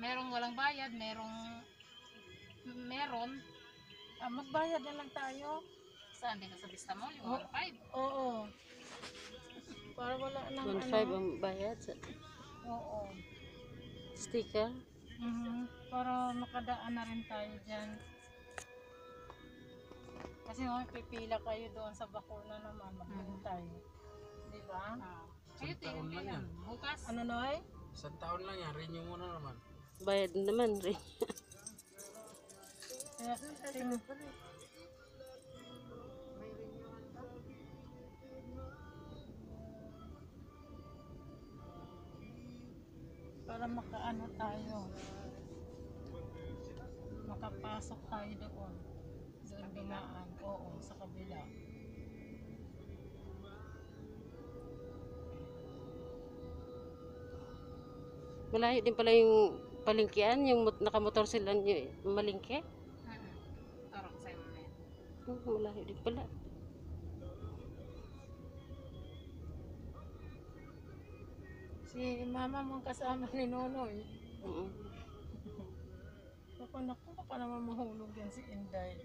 merong walang bayad, meron. Magbayad na lang tayo. Saan dito sa Vista Mall, yung 1.5. Oo. Para wala nang 1.5 ang bayad sa Oo. sticker. Para makadaan na rin tayo dyan. Kasi pipila kayo doon sa bakuna naman, maghintay. Di ba? Kayo taon lang yan. bukas. Ano, Noy? Isang taon lang yan, renew mo na naman. Bayad naman rin. Kaya, para makaano tayo. Makapasok tayo doon. Sa kabilaan. Oo, sa kabila. Malayo din pala yung palengkean, yung nakamotor sila nyo, malingke. Tarok sa'yo mo na yan. Malayo din pala. Si mama mong kasama ni Nonoy. Naku, baka naman mahulog yan si Inday.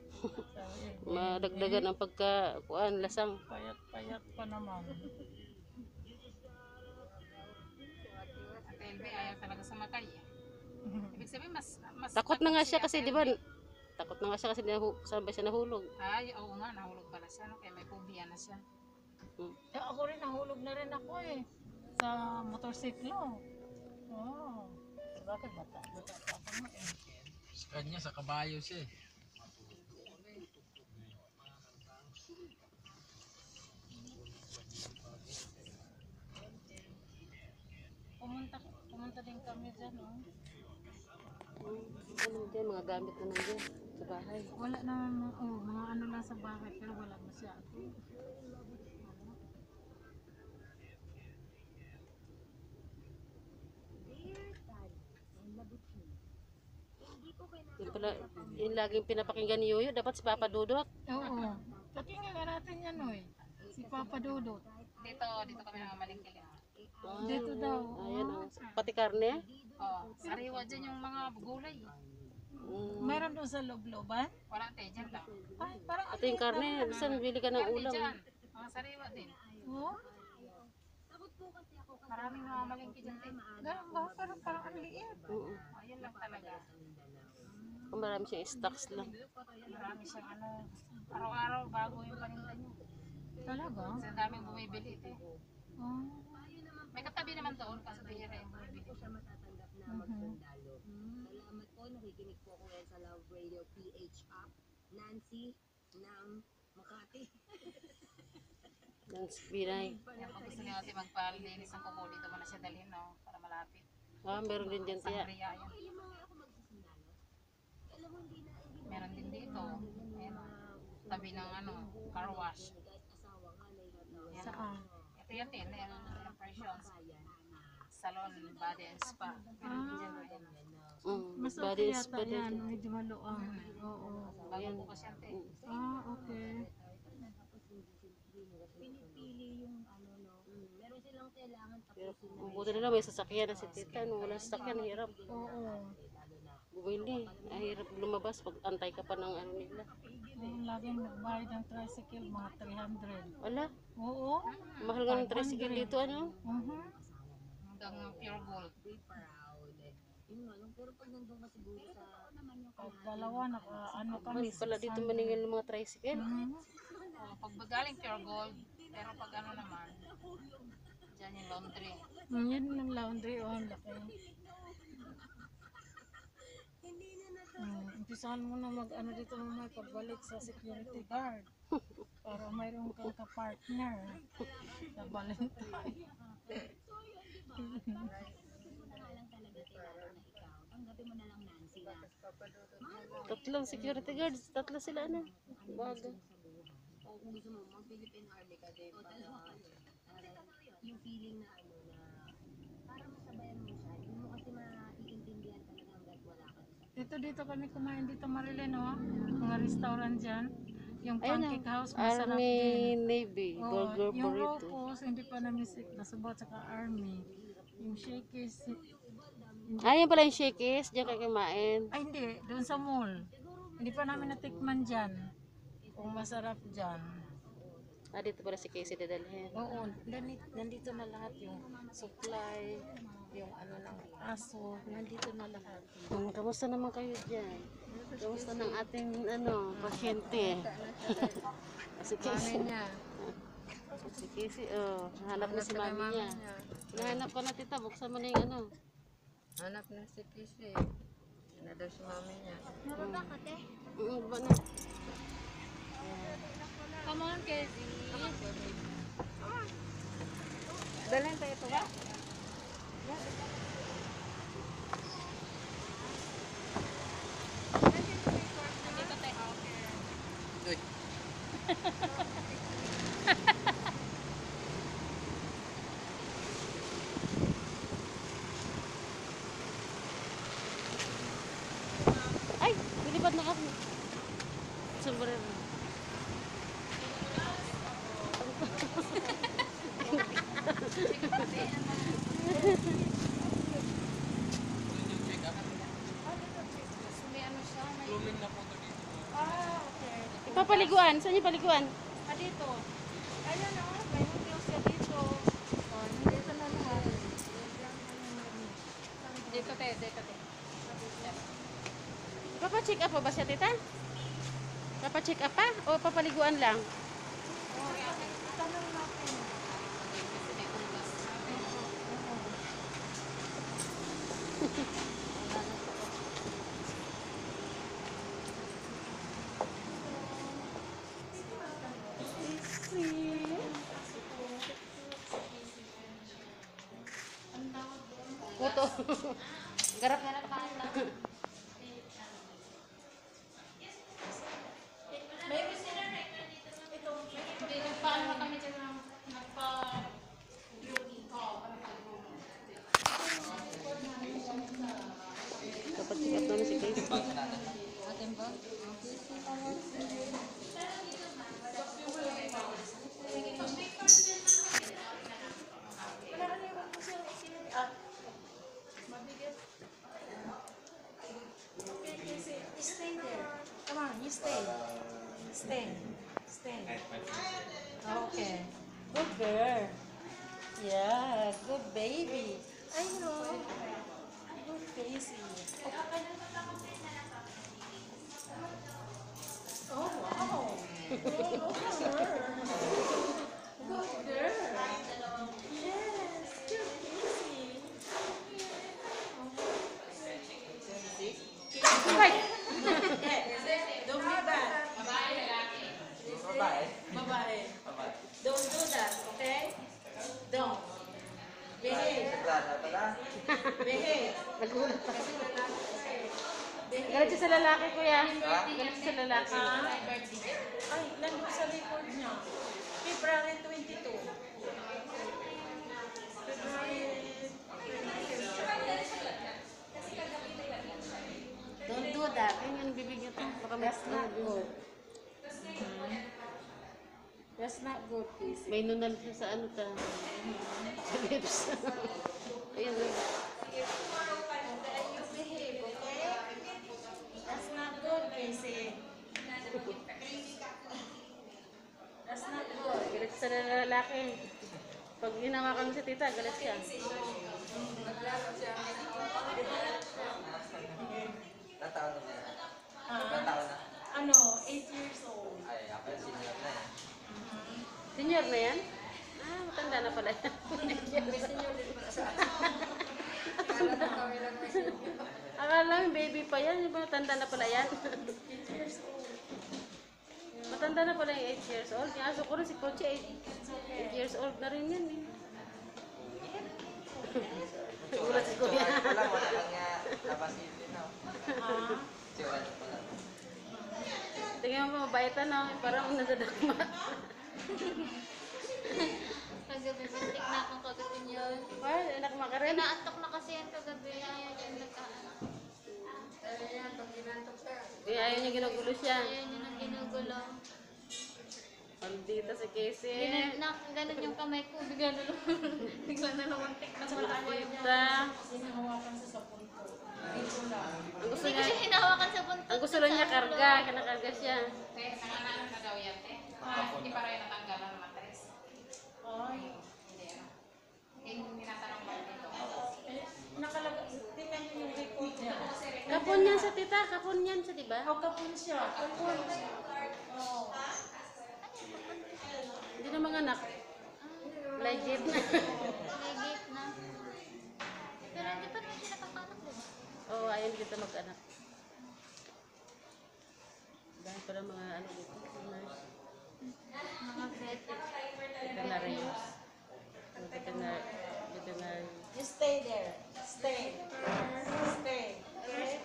Madagdagan ang pagkakuan, lasang. Payat-payat pa naman. At LB ayaw talaga sumakay. Ibig sabihin, mas Takot na nga siya kasi, di ba? Takot na nga siya kasi sabay siya nahulog. Ay, oo nga, nahulog pala siya. No? Kaya may phobia na siya. Ako rin, nahulog na rin ako eh. Sa motorsiklo. Oo. Bakit bata? Bata pa ako mo eh. Sa kanya, sa kabayo siya eh. Pumunta din kami dyan, no? Ano dyan, mga gamit na nandiyan sa bahay. Wala naman, mga ano lang sa bahay, pero wala masyado. Yung pala, yung laging pinapakinggan ni Yoyo, dapat si Papa Dudot. Oo. Pakinggan nga natin yan, Noy. Si Papa Dudut. Dito kami namamalingki. Dito daw. Ayan, pati karne. Sariwa dyan yung mga gulay. Mayroon doon sa loob-looban? Wala tayo dyan lang. Ay, parang Ito yung karne, saan bili ka ng ulam? Dyan, mga sariwa din. Oo. Maraming namamalingki dyan din. Ganun ba? Parang ang liit. Ayun lang talaga. Kung marami siyang stocks lang. Marami siyang araw-araw bago yung paninda niya. Talaga? Kasi ang daming bumibili ito. Oh. May katabi naman doon kasi bihira yung bumibili. Salamat po, nakikinig po ako ngayon sa Love Radio PH app. Nancy ng Makati. Ng Binay. Kaya pag gusto niyo natin magpalinis ng kuko, dito mo na siya dalhin, no? Para malapit. Meron din dyan tiya. Sangria yan. Meron din dito. Ayan, tabi ng car wash. Ayan, Saan? ito yan din, yung impressions. Salon, body and spa. Meron din dyan. Ayan. Mas Body okay is yata better. yan. Medyo maluang. Oo. Bago bukas yan, te. Okay. Pinipili yung meron silang kailangan Pero tapusin na. mabuti na lang may sasakyan na si Tita. Nung wala sasakyan, hirap. Oo. Bumili. Hirap lumabas pag antay ka pa ng ano nila. Laging nagbayad ng tricycle, mga 300. Wala, Oo. mahal nga ng tricycle dito ano. Hanggang pure gold. Be proud. Yun nga, pero pag nandun ka siguro sa Pag dalawa, ano kami. Mas pala dito maningil ng mga tricycle. Pag galing pure gold, pero pag naman, dyan yung laundry. Yan ng laundry, ang laki. Umpisahan mo na dito mamaya pagbalik sa security guard. Para mayroon kang ka-partner sa Valentine. Tatlong security guards, tatlo sila ano. Baga. o kung gusto mo, mag-Philippine Army ka din para yung feeling na para masabayan mo siya, hindi mo kasi maiintindihan talaga hanggat wala ka sa Dito kami kumain dito, Marilyn, oh. Mga restaurant dyan. Yung Ayun Pancake House, masarap Army din. Navy, burger Yung burrito. Ropos, hindi pa namisik. Nasubot saka Army. Yung Shakey's, Ah, yan pala yung Shakey's. Diyan kayo kumain. Ay, hindi. Doon sa mall. Hindi pa namin natikman dyan. Kung masarap dyan. Ah, dito pala si Casey dadalhin. Oo, nandito na lahat yung supply, yung ano ng aso, nandito na lahat. Kamusta naman kayo dyan? Kamusta ng ating pasyente? Si Casey. Mami niya. Si Casey, oh. Hanap na si mami niya. Nahanap ka na, tita. Buksan mo na yung ano. Hanap na si Kisi. Na daw si mami niya. Mababa ka, te. Ba na? Come on, Casey. Dalhin tayo ito ba? Nandito tayo. Okay. Ay! Bilibad na ako. Sombrero. May ano siya, may... Blooming na po ito dito. Ipapaliguan. Saan yung paliguan? Dito. Ayan o, may hotels siya dito. Oh, nandito na lahat. Dito tayo, dito tayo. Papacheck up pa ba siya, tita? Papacheck up pa? O papaliguan lang? Tanong natin. Puto. Garap. Hindi, nagpaano na kami dyan ng Papacheck up namin si Casey. Atin ba? Stay there. Come on, you stay. Stay. Stay. Okay. Good girl. Yeah, good baby. I know. Good Casey. Oh, wow. Good girl. Good girl. Yes, good Casey. Don't be bad. Babae. Don't do that, okay? Don't. Behave. Behave. Nagulat ako. Galit siya sa lalaki, kuya. Galit siya sa lalaki. Ay, nandun sa record niya. February 22. Don't do that. Ayun yung bibig niya to. Baka may That's not good. That's not good, Casey. may nunal siya sa ano ta. Sa lips. Ayun. You behave, okay? That's not good, Casey. That's not good. Galit siya sa lalaki. Pag hinawakan mo si tita, galit siya. Ano, 8 years old. Senior na yan? Ah, matanda na pala yan. Akala mo baby pa yan. Yung matanda na pala yan. 8 years old. Matanda na pala yung 8 years old. Yung aso ko rin si Kochi 8 years old na rin yan. Gulat si Kuya. Tingnan mo, mabaitan na. Parang nadadakma. Kagabi, buntik na akong kagabi niya. Well, anak mo ka rin. Naantok na kasi yan kagabi. Ayaw niya nagkaan. Kaya ayaw niya ginugulo siya. Ayaw niya nang ginugulo. Maldita si Casey. Ganun yung kamay ko. Bigla na naman tik na sa ayaw niya. Maldita. Sinahawakan sa punta. gusto lang niya karga, kinakarga siya. Te, nanganan na daw yan, te. Hindi pa rin natanggalan ng matres. Ay, Hindi, ano. Tinatanong lang dito. nakalaga. Tingnan niyo yung record niya. Kapon yan sa tita, kapon yan sa diba? Oh, kapun siya. Kapun. Oh. Hindi na mga anak. Legit na. Legit na. Pero hindi pa rin siya nakakanak, di ba? Oo, ayun dito mag-anak. Dahil pala mga ano dito. Nurse. Mga vet. Veterinarians. Veterinary. You stay there. Stay. Stay. Okay?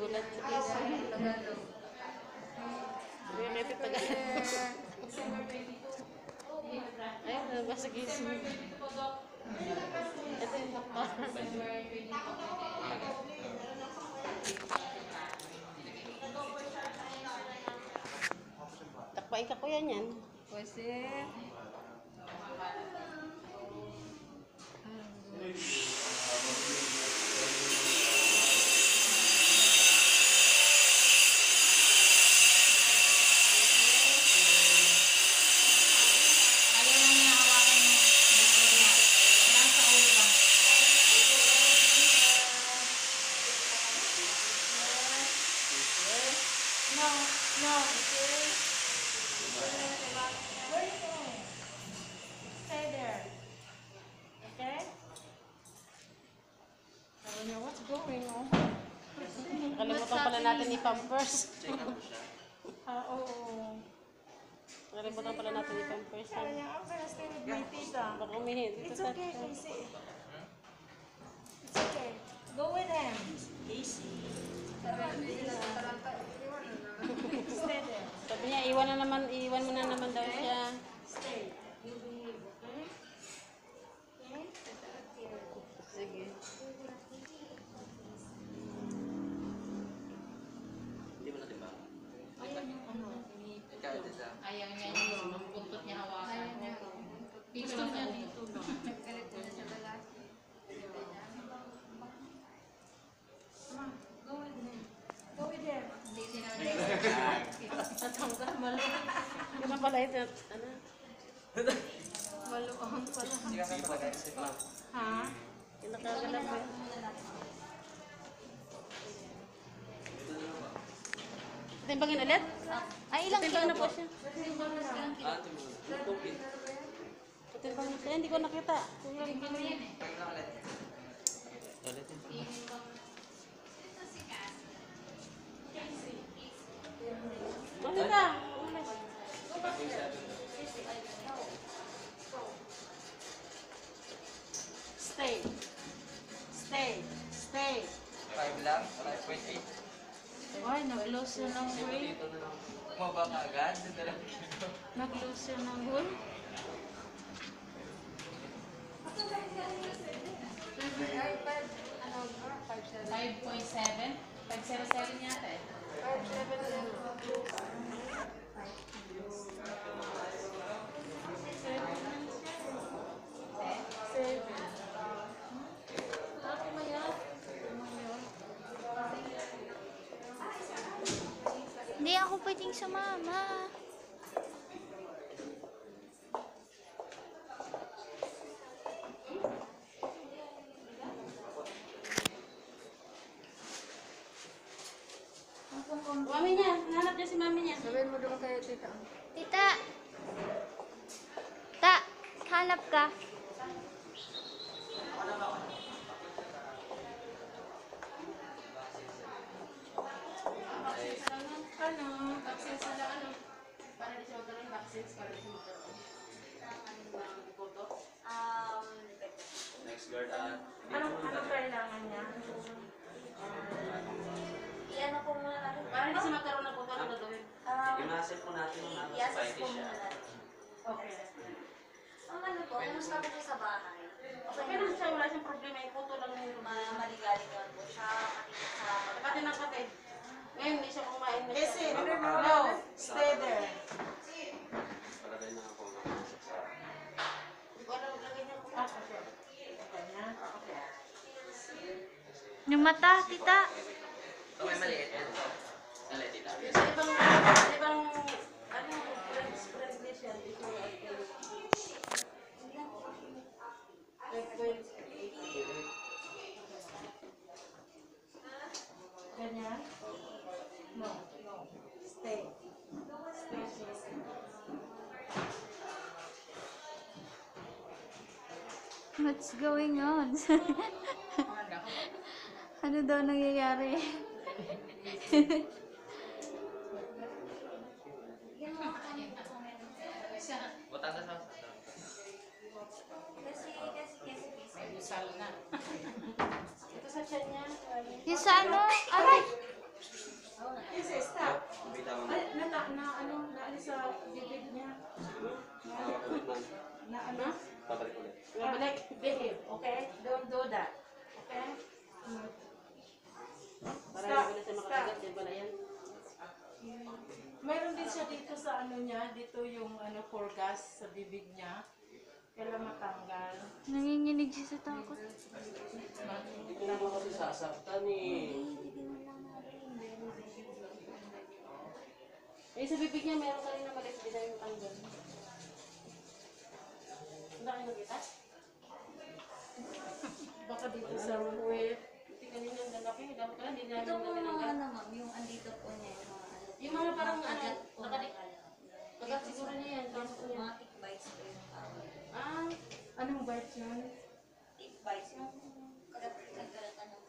Nagulat sa tita. Hindi na ito Tagalog. Ayun, nabasa gising. Ito yung doktor. Takpain ka kuya niyan. Pwede. Ayaw lang niya hawakan yung buto niya. Lang sa ulo lang. No, no. Where you going? Stay there. Okay? Sabi niya, what's going on? Nakalimutan pala natin i-pampers. Oo. Nakalimutan pala natin i-pampers. Sabi niya, I'm gonna stay with my tita. Baka umihi. Dito It's sa... okay, Casey. It's okay. Go with him. Casey. Stay there. Sabi niya, iwan mo na naman daw siya. Stay. You behave, okay? Okay? Sige. Ayaw niya yung buntot niya hawakan. Dito lang sa ulo. Go with him. Go with him. Tatanggal mali. Hindi na pala ito. Ano? Maluang pala. Ha? Kinakagalap mo. Timbangin ulit? Ay, ilang Timbangin na kilo po po? siya. Timbangin siya. Hindi ko nakita. Ano ka? Stay. Stay. Stay. 5 lang, 5.8. Ay, nag-lose yun ng weight. Bumaba ka agad, dito lang. Nag-lose yun ng weight. Ano, 5.7? 507 yata eh. 7. Hindi ako pwedeng sumama. Mami niya. Hanap niya si mami niya. Tita! Ta! Hanap ka? Ano? Vaccines na ano? Para di siya magkaroon vaccines, para di siya magkaroon. Next guard at Anong kailangan niya? Iyan ako muna natin. Para di siya magkaroon ng puto, ano gagawin? i-massive po natin yung nasa Yes, spidey po siya. muna natin. Okay. Ang ano po, kumusta po siya sa bahay? Okay Okay lang siya, wala siyang problema. Iputo lang yung Maligaling naman po siya. Kanina sa Easy. No. Stay there. Palagay na ako. Ah, okay. Ganyan. Okay. Yung mata, tita. Ito may maliit yan. Maliit ito. Yung sa ibang, ano, friends niya siya. Dito, Ganyan. No. No. Stay. Stay, stay. What's going on? Ano daw nangyayari? Butang ka sa Sal na. ito sa chat niya. Yung sa ano? Aray! Easy, stop. Bitawan mo. Ay, naalis sa bibig niya. Na ano? Pabalik ulit. Babalik, behave, okay? Don't do that. Okay? Para Stop, hindi na siya stop. makagat. Yan pala yan. Mayroon din siya dito sa ano niya, dito yung ano, gas sa bibig niya. Kailan matanggal. Nanginginig siya sa takot. Hindi ko naman kasi sasaktan eh. Eh, sa bibig niya, meron kanina maliit. Hindi tayo matanggal. Hindi kayo nakita? Baka dito sa puwet. Hindi kanina ang lalaki. Dapat pala, hindi namin Ito po mga tinanggal. ano ma'am, yung andito po niya, yung mga ano. Yung mga parang ano, kagat po nakadik. na Kagat siguro niya yan. Pasok niya. mga tick bites po yung tawag. Ah, Anong bite yun? Tick bites, yung kagat-kagatan ng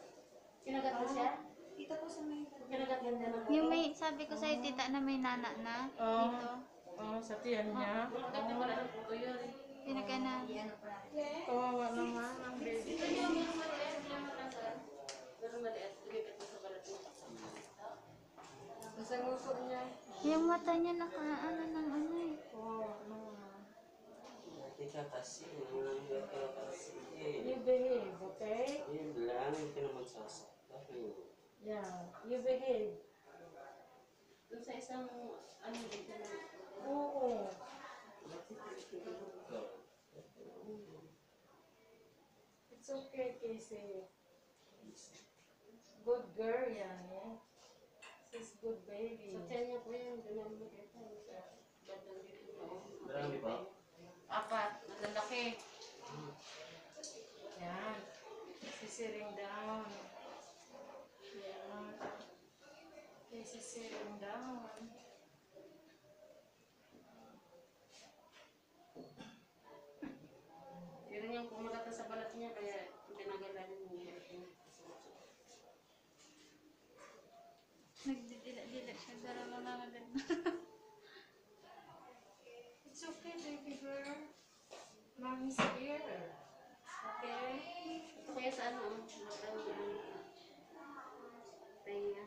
kinagat mo siya? Dito po sa may Kinagat yan din ng Yung may, sabi ko sa'yo, tita, na may nana na. Oo. Dito. Oh, sa tiyan niya. Kinagat niya pala ng puto yun. Pinagana. ano pa. Kawawa naman ang baby. Ito niya, meron maliit. Meron matanggal. Meron maliit. Lumipit mo sa balat mo. Sa nguso niya. Yung mata niya nakaano ng ano eh. Kawawa naman. Hindi ka kasi. Nangangagat ka kasi eh. You behave, okay? Yun lang. Hindi ka naman sasaktan eh. Yeah, you behave. Doon sa isang, ano dito na. Oo. It's okay, Casey. Good girl yan, eh. She's good baby. Sa tiyan niya po yan. Doon namin makita. Sa bandang dito. Marami pa? 4, malalaki. Yan. Sisiring down. Yan. Okay, sisiring down. Pero yung kumagat na sa balat niya, kaya tinanggal namin yung balat niya. Nagdidila-dila siya. Dalawa na agad. It's okay, baby girl. Mommy's here. Okay? Ito kaya sa ano, tenga.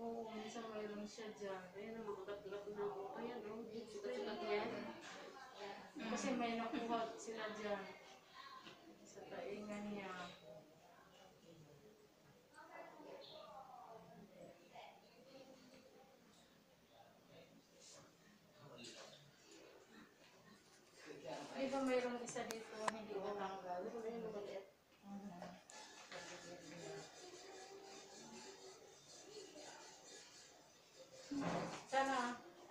Oo, minsan mayroon siya dyan. Ayan, makagat-gat na ang uto yan, no? Sugat-sugat niya. Kasi may nakuha sila dyan. Sa taingan niya. Di ba mayroong isa dito hindi natanggal? Mhm. Sana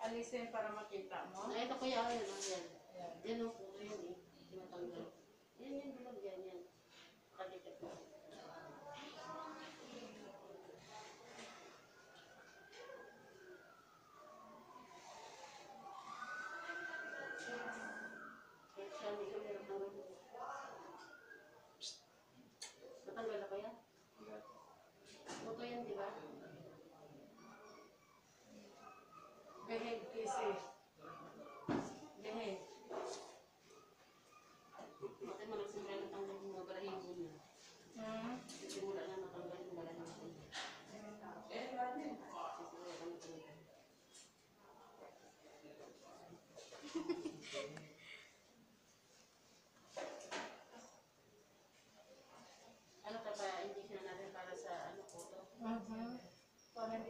alisin para makita mo. Ay, ito kuya, ayan, ayan. Ayan. Yan ang puto yun eh. Tinatanggal. Yan, yan, bulag yan, yan. Kalikat mo. Kahit siya, hindi ko meron ng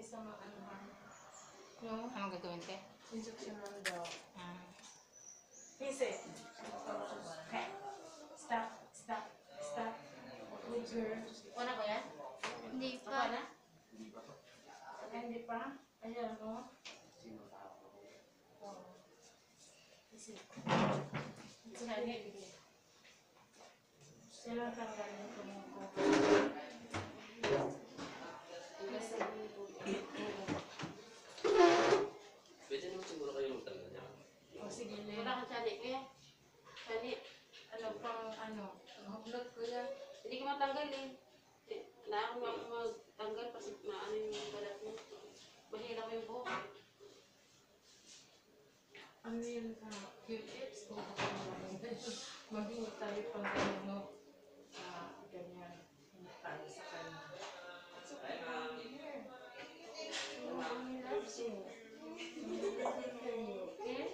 sa mga ano. No? Anong gagawin ka? Instructional daw. Ah. Easy. Okay. Stop. Stop. Stop. Observe. Wala ko yan? Hindi Wala pa. na? Hindi pa. Ayan, no? Easy. Sila tanggalin ko mo ko. Pwede naman siguro kayo magtanggal niya. O sige, Len. Wala kang sali, kuya. Sali. Ano pang ano? Hublot ko yan. Hindi ko matanggal eh. Na ako magtanggal kasi maano yung balat mo. Mahirap yung buhok. Ano yun? Q-tips? O maging tayo pang ano? Ganyan. Hindi tayo sa kanya. It's okay, Mommy. Here. Mommy loves you. Okay? Yeah.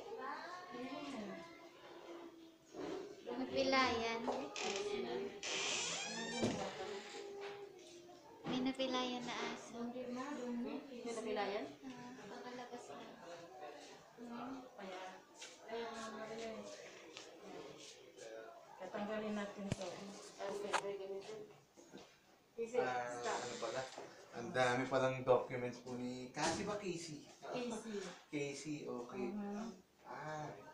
Napilayan. May napilayan na aso. May napilayan? Kakalabas na. Ayan. Katanggalin natin to. Easy. Stop. Ano pala? Ang dami palang documents po ni Cassie ba Casey? Casey. Casey, okay. Mhm.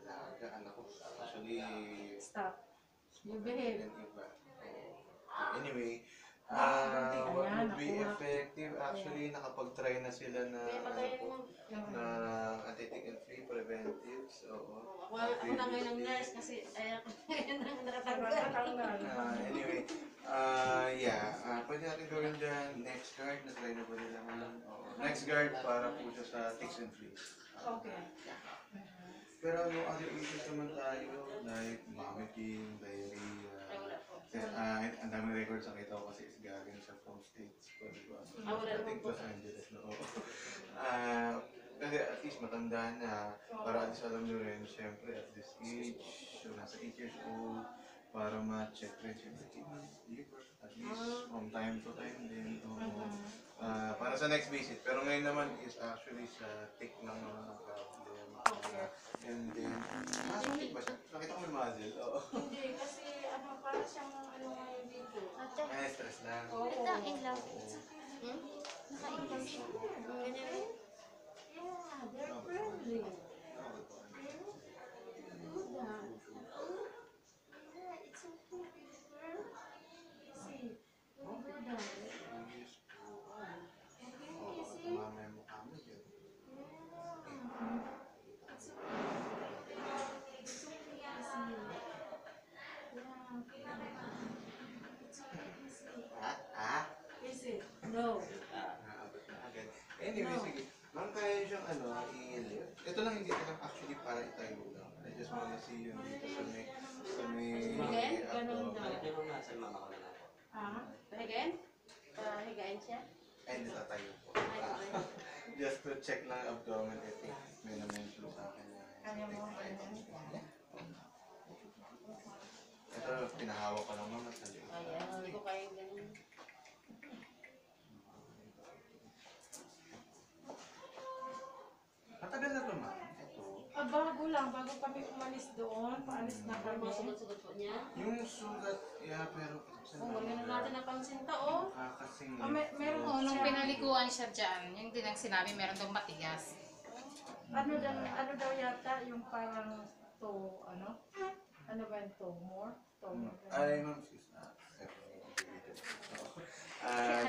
Laga, anak ko. Actually, Stop. You behave. yan iba. Anyway, Ayan, what would be nakuha. effective? Actually, nakapag-try na sila na Kaya patayin mo. na anti-tick and free preventives. Oo. Ako na ngayon ang nurse kasi ako ngayon ang nakatanggal. Anyway, pwede natin gawin dyan. Next guard, na-try na ba nila ngayon? Oo. Next guard para po siya sa ticks and fleas. Okay. Pero no other issues naman tayo, like vomiting, diarrhea. Ang daming records ang kita ko kasi is galing sa from states. Pwede ba? Wala I naman think po. Los Angeles na oo. Kasi at least matanda na, para at least alam nyo rin, syempre at this age, so nasa 8 years old, para ma-check rin syempre kidneys, liver, at least from time to time din. Oo. Para sa next visit. Pero ngayon naman is actually sa tick lang naman ang problem. And then, tick ba siya? Nakita ko may muzzle, oo. Hindi, kasi ano, para siyang ano ngayon dito. Ate, Ay, stress lang. ito ang ilaw. Hmm? Nakailaw siya. Ganyan rin. Yeah, they're friendly. Yeah, it's okay, girl. Easy. Don't do that. Okay, easy. Mamaya mukha mo dyan. It's okay. It's okay, easy. Yeah. It's okay, easy. Easy. No. Naabot na agad. Anyway, sige. Ma'am, kaya siyang i-lift. Ito lang, hindi ito lang actually para itayo lang. I just wanna see yun dito sa may Ganun daw. Balik niyo muna sa mama ko na natin. Ah? Pahigain? Pahigain siya? Ay, hindi tatayo po. Just to check lang abdomen, I think may na-mention sa akin na Kaya mo, ito, pinahawak ko lang mama sa liit. Ayan, hindi ko kaya ganun. Matagal na to ma'am. Ito. bago lang, bago kami umalis doon, paalis na Ano kami. mga sugat-sugat po niya? Yung sugat, pero Ganun natin napansin ta, oh. kasing Meron Oo, nung pinalikuan siya dyan, yung din ang sinabi, meron daw matigas. ano daw yata, yung parang to, ano? Ano ba yung tumor? Tumor. Ay, ma'am, she's not.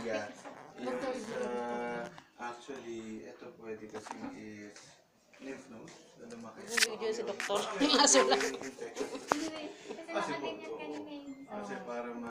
Yeah. Is, actually, ito pwede kasi is lymph nodes na lumaki. Yung video si doktor. Yung aso lang.